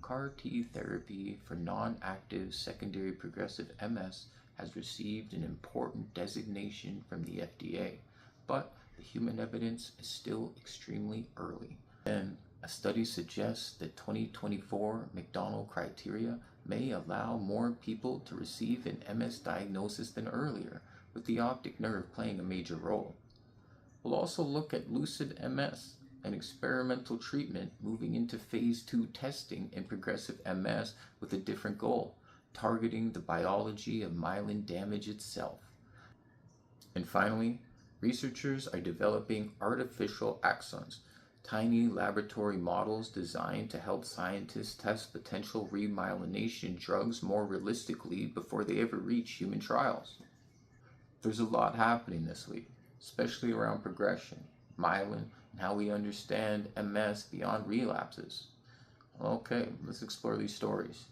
CAR T therapy for non-active secondary progressive MS has received an important designation from the FDA, but the human evidence is still extremely early. Then, a study suggests that 2024 McDonald Criteria may allow more people to receive an MS diagnosis than earlier, with the optic nerve playing a major role. We'll also look at Lucid-MS, an experimental treatment moving into phase 2 testing in progressive MS with a different goal, targeting the biology of myelin damage itself. And finally, researchers are developing artificial axons, tiny laboratory models designed to help scientists test potential remyelination drugs more realistically before they ever reach human trials. There's a lot happening this week, especially around progression, myelin, and how we understand MS beyond relapses. Okay, let's explore these stories.